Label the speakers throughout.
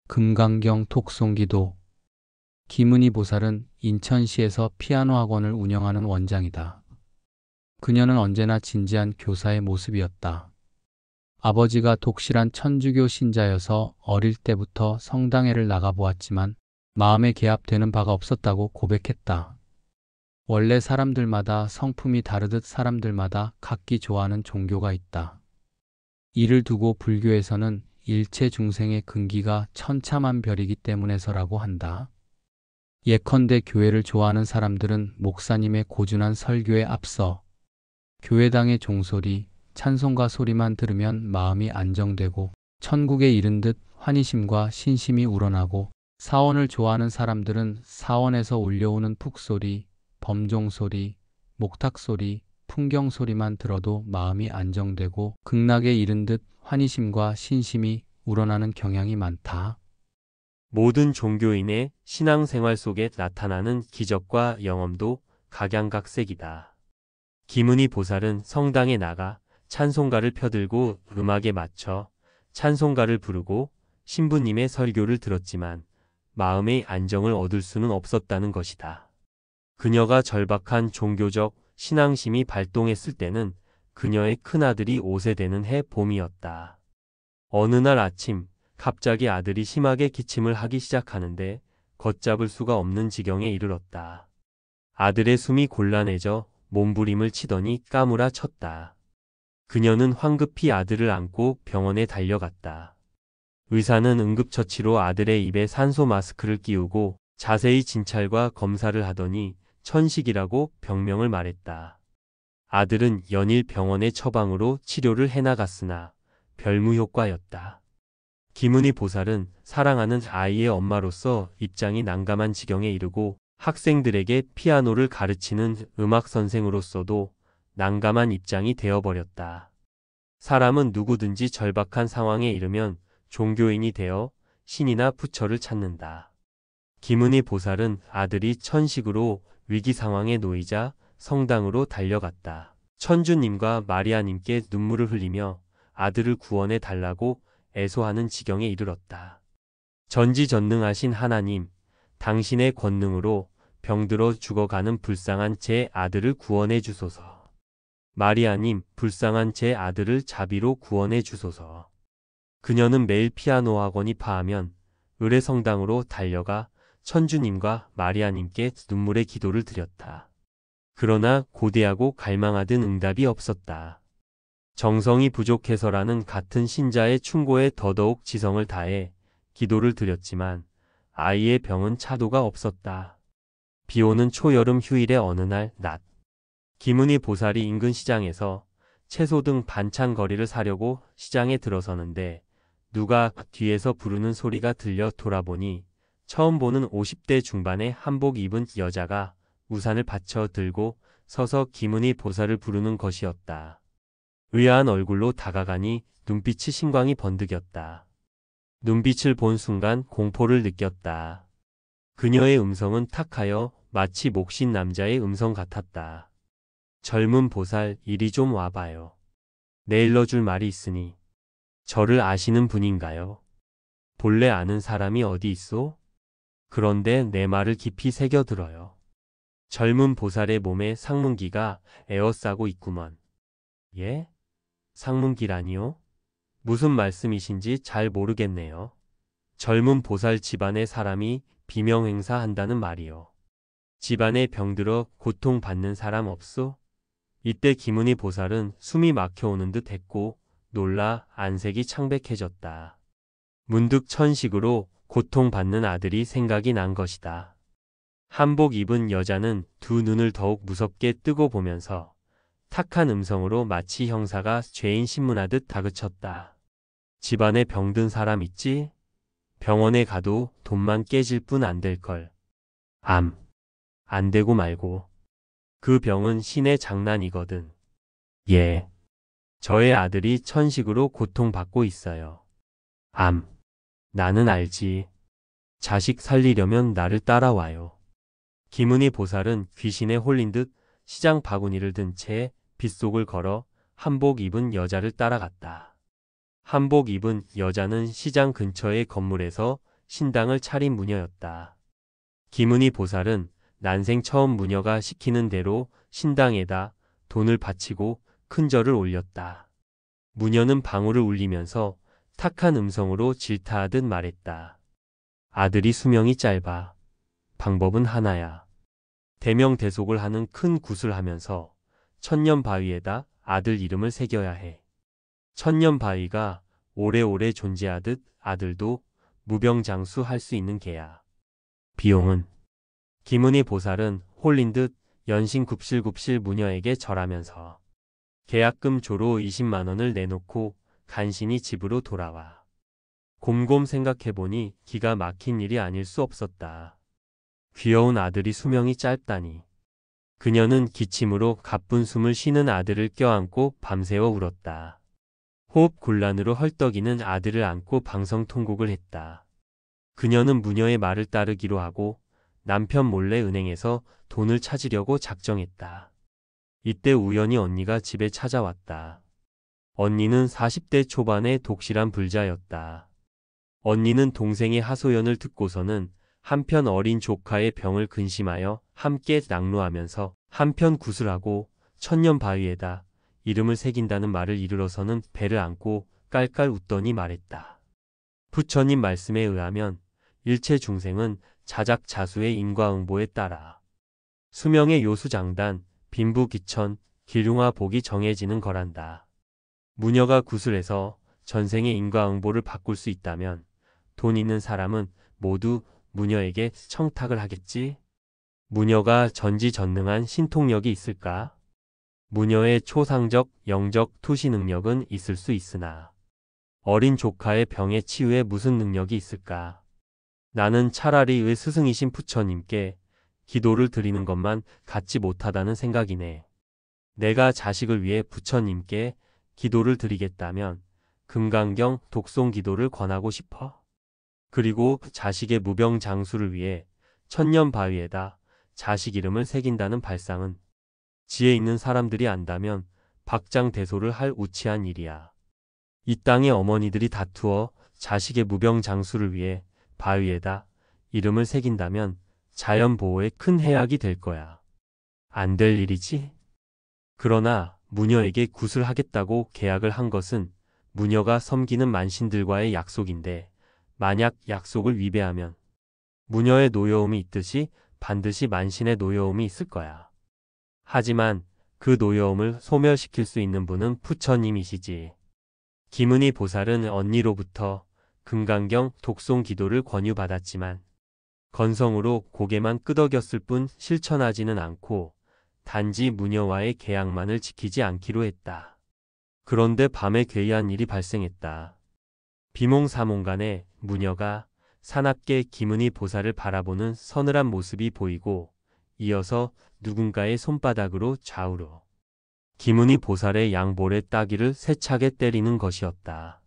Speaker 1: 금강경 톡송기도. 김은희 보살은 인천시에서 피아노 학원을 운영하는 원장이다. 그녀는 언제나 진지한 교사의 모습이었다. 아버지가 독실한 천주교 신자여서 어릴 때부터 성당회를 나가보았지만 마음에 개합되는 바가 없었다고 고백했다. 원래 사람들마다 성품이 다르듯 사람들마다 각기 좋아하는 종교가 있다. 이를 두고 불교에서는 일체 중생의 근기가 천차만별이기 때문에서라고 한다. 예컨대 교회를 좋아하는 사람들은 목사님의 고준한 설교에 앞서 교회당의 종소리, 찬송가 소리만 들으면 마음이 안정되고 천국에 이른 듯 환희심과 신심이 우러나고, 사원을 좋아하는 사람들은 사원에서 울려오는 푹소리, 범종소리, 목탁소리, 풍경소리만 들어도 마음이 안정되고 극락에 이른 듯 환희심과 신심이 우러나는 경향이 많다.
Speaker 2: 모든 종교인의 신앙생활 속에 나타나는 기적과 영험도 각양각색이다. 김은희 보살은 성당에 나가 찬송가를 펴들고 음악에 맞춰 찬송가를 부르고 신부님의 설교를 들었지만 마음의 안정을 얻을 수는 없었다는 것이다. 그녀가 절박한 종교적 신앙심이 발동했을 때는 그녀의 큰아들이 5세 되는 해 봄이었다. 어느 날 아침 갑자기 아들이 심하게 기침을 하기 시작하는데 걷잡을 수가 없는 지경에 이르렀다. 아들의 숨이 곤란해져 몸부림을 치더니 까무라 쳤다. 그녀는 황급히 아들을 안고 병원에 달려갔다. 의사는 응급처치로 아들의 입에 산소 마스크를 끼우고 자세히 진찰과 검사를 하더니 천식이라고 병명을 말했다. 아들은 연일 병원의 처방으로 치료를 해나갔으나 별무효과였다. 김은희 보살은 사랑하는 아이의 엄마로서 입장이 난감한 지경에 이르고 학생들에게 피아노를 가르치는 음악 선생으로서도 난감한 입장이 되어버렸다. 사람은 누구든지 절박한 상황에 이르면 종교인이 되어 신이나 부처를 찾는다. 김은희 보살은 아들이 천식으로 위기 상황에 놓이자 성당으로 달려갔다. 천주님과 마리아님께 눈물을 흘리며 아들을 구원해 달라고 애소하는 지경에 이르렀다. 전지전능하신 하나님, 당신의 권능으로 병들어 죽어가는 불쌍한 제 아들을 구원해 주소서. 마리아님, 불쌍한 제 아들을 자비로 구원해 주소서. 그녀는 매일 피아노 학원이 파하면 의례성당으로 달려가 천주님과 마리아님께 눈물의 기도를 드렸다. 그러나 고대하고 갈망하던 응답이 없었다. 정성이 부족해서라는 같은 신자의 충고에 더더욱 지성을 다해 기도를 드렸지만 아이의 병은 차도가 없었다. 비오는 초여름 휴일의 어느 날 낮, 김은희 보살이 인근 시장에서 채소 등 반찬거리를 사려고 시장에 들어서는데 누가 뒤에서 부르는 소리가 들려 돌아보니 처음 보는 50대 중반의 한복 입은 여자가 우산을 받쳐 들고 서서 김은희 보살을 부르는 것이었다. 의아한 얼굴로 다가가니 눈빛이 신광이 번득였다. 눈빛을 본 순간 공포를 느꼈다. 그녀의 음성은 탁하여 마치 목신 남자의 음성 같았다. 젊은 보살, 이리 좀 와봐요. 내 일러줄 말이 있으니. 저를 아시는 분인가요? 본래 아는 사람이 어디 있소? 그런데 내 말을 깊이 새겨들어요. 젊은 보살의 몸에 상문기가 에워싸고 있구먼. 예? 상문기라니요? 무슨 말씀이신지 잘 모르겠네요. 젊은 보살 집안의 사람이 비명행사한다는 말이요. 집안에 병들어 고통받는 사람 없소? 이때 김은희 보살은 숨이 막혀오는 듯 했고 놀라 안색이 창백해졌다. 문득 천식으로 고통받는 아들이 생각이 난 것이다. 한복 입은 여자는 두 눈을 더욱 무섭게 뜨고 보면서 탁한 음성으로 마치 형사가 죄인 신문하듯 다그쳤다. 집안에 병든 사람 있지? 병원에 가도 돈만 깨질 뿐 안 될걸. 안 되고 말고. 그 병은 신의 장난이거든. 예. 저의 아들이 천식으로 고통받고 있어요. 나는 알지. 자식 살리려면 나를 따라와요. 김은희 보살은 귀신에 홀린 듯 시장 바구니를 든 채 빗속을 걸어 한복 입은 여자를 따라갔다. 한복 입은 여자는 시장 근처의 건물에서 신당을 차린 무녀였다. 기문이 보살은 난생 처음 무녀가 시키는 대로 신당에다 돈을 바치고 큰 절을 올렸다. 무녀는 방울을 울리면서 탁한 음성으로 질타하듯 말했다. 아들이 수명이 짧아. 방법은 하나야. 대명대속을 하는 큰 굿을 하면서 천년바위에다 아들 이름을 새겨야 해. 천년바위가 오래오래 존재하듯 아들도 무병장수할 수 있는 게야. 비용은? 기문의 보살은 홀린 듯 연신 굽실굽실 무녀에게 절하면서 계약금 조로 20만 원을 내놓고 간신히 집으로 돌아와. 곰곰 생각해보니 기가 막힌 일이 아닐 수 없었다. 귀여운 아들이 수명이 짧다니. 그녀는 기침으로 가쁜 숨을 쉬는 아들을 껴안고 밤새워 울었다. 호흡 곤란으로 헐떡이는 아들을 안고 방성통곡을 했다. 그녀는 무녀의 말을 따르기로 하고 남편 몰래 은행에서 돈을 찾으려고 작정했다. 이때 우연히 언니가 집에 찾아왔다. 언니는 40대 초반의 독실한 불자였다. 언니는 동생의 하소연을 듣고서는 한편 어린 조카의 병을 근심하여 함께 낙로하면서 한편 구슬하고 천년바위에다 이름을 새긴다는 말을 이르러서는 배를 안고 깔깔 웃더니 말했다. 부처님 말씀에 의하면 일체 중생은 자작자수의 인과응보에 따라 수명의 요수장단, 빈부귀천, 기륭화복이 정해지는 거란다. 무녀가 구슬해서 전생의 인과응보를 바꿀 수 있다면 돈 있는 사람은 모두 무녀에게 청탁을 하겠지? 무녀가 전지전능한 신통력이 있을까? 무녀의 초상적, 영적 투시 능력은 있을 수 있으나 어린 조카의 병의 치유에 무슨 능력이 있을까? 나는 차라리 의 스승이신 부처님께 기도를 드리는 것만 갖지 못하다는 생각이네. 내가 자식을 위해 부처님께 기도를 드리겠다면 금강경 독송 기도를 권하고 싶어. 그리고 자식의 무병장수를 위해 천년바위에다 자식 이름을 새긴다는 발상은 지혜 있는 사람들이 안다면 박장대소를 할 우치한 일이야. 이 땅의 어머니들이 다투어 자식의 무병장수를 위해 바위에다 이름을 새긴다면 자연보호에 큰 해악이 될 거야. 안 될 일이지? 그러나 무녀에게 굿을 하겠다고 계약을 한 것은 무녀가 섬기는 만신들과의 약속인데 만약 약속을 위배하면 무녀의 노여움이 있듯이 반드시 만신의 노여움이 있을 거야. 하지만 그 노여움을 소멸시킬 수 있는 분은 부처님이시지. 기문이 보살은 언니로부터 금강경 독송 기도를 권유받았지만 건성으로 고개만 끄덕였을 뿐 실천하지는 않고 단지 무녀와의 계약만을 지키지 않기로 했다. 그런데 밤에 괴이한 일이 발생했다. 비몽사몽간에 무녀가 사납게 기문이 보살을 바라보는 서늘한 모습이 보이고 이어서 누군가의 손바닥으로 좌우로 기문이 보살의 양볼에 따귀를 세차게 때리는 것이었다.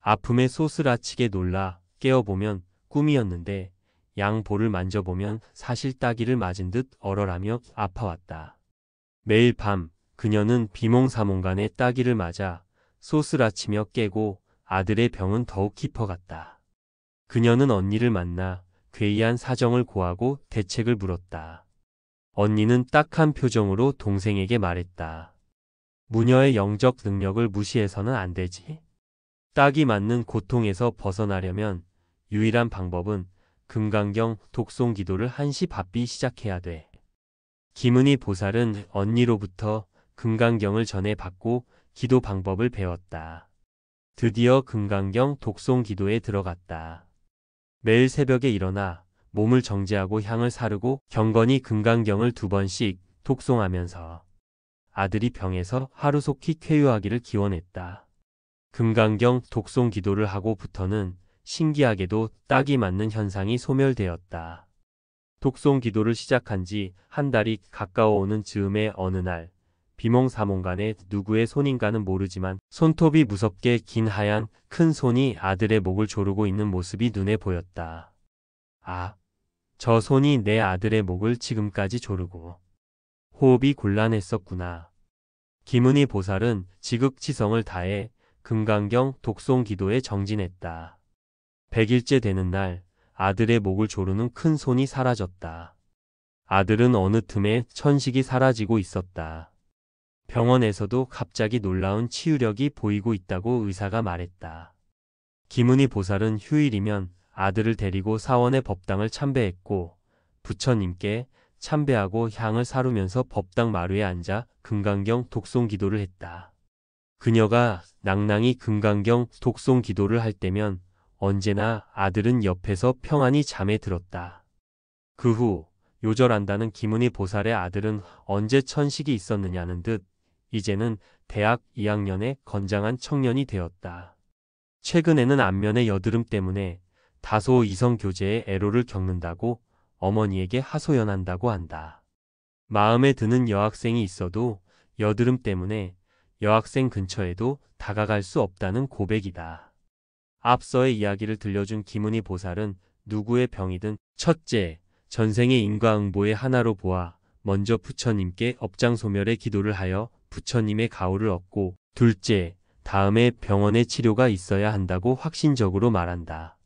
Speaker 2: 아픔에 소스라치게 놀라 깨어보면 꿈이었는데 양볼을 만져보면 사실 따귀를 맞은 듯 얼얼하며 아파왔다. 매일 밤 그녀는 비몽사몽간에 따귀를 맞아 소스라치며 깨고 아들의 병은 더욱 깊어갔다. 그녀는 언니를 만나 괴이한 사정을 고하고 대책을 물었다. 언니는 딱한 표정으로 동생에게 말했다. 무녀의 영적 능력을 무시해서는 안 되지. 따귀 맞는 고통에서 벗어나려면 유일한 방법은 금강경 독송 기도를 한시 바삐 시작해야 돼. 기문이 보살은 언니로부터 금강경을 전해 받고 기도 방법을 배웠다. 드디어 금강경 독송 기도에 들어갔다. 매일 새벽에 일어나 몸을 정지하고 향을 사르고 경건히 금강경을 2번씩 독송하면서 아들이 병에서 하루속히 쾌유하기를 기원했다. 금강경 독송 기도를 하고부터는 신기하게도 따귀 맞는 현상이 소멸되었다. 독송 기도를 시작한 지 한 달이 가까워오는 즈음의 어느 날 비몽사몽간에 누구의 손인가는 모르지만 손톱이 무섭게 긴 하얀 큰 손이 아들의 목을 조르고 있는 모습이 눈에 보였다. 아, 저 손이 내 아들의 목을 지금까지 조르고. 호흡이 곤란했었구나. 기문이 보살은 지극지성을 다해 금강경 독송 기도에 정진했다. 100일째 되는 날 아들의 목을 조르는 큰 손이 사라졌다. 아들은 어느 틈에 천식이 사라지고 있었다. 병원에서도 갑자기 놀라운 치유력이 보이고 있다고 의사가 말했다. 김은희 보살은 휴일이면 아들을 데리고 사원의 법당을 참배했고 부처님께 참배하고 향을 사루면서 법당 마루에 앉아 금강경 독송 기도를 했다. 그녀가 낭낭이 금강경 독송 기도를 할 때면 언제나 아들은 옆에서 평안히 잠에 들었다. 그 후 요절한다는 김은희 보살의 아들은 언제 천식이 있었느냐는 듯 이제는 대학 2학년의 건장한 청년이 되었다. 최근에는 안면의 여드름 때문에 다소 이성 교제에 애로를 겪는다고 어머니에게 하소연한다고 한다. 마음에 드는 여학생이 있어도 여드름 때문에 여학생 근처에도 다가갈 수 없다는 고백이다. 앞서의 이야기를 들려준 김은희 보살은 누구의 병이든 첫째, 전생의 인과응보의 하나로 보아 먼저 부처님께 업장소멸의 기도를 하여 부처님의 가호를 얻고 둘째, 다음에 병원의 치료가 있어야 한다고 확신적으로 말한다.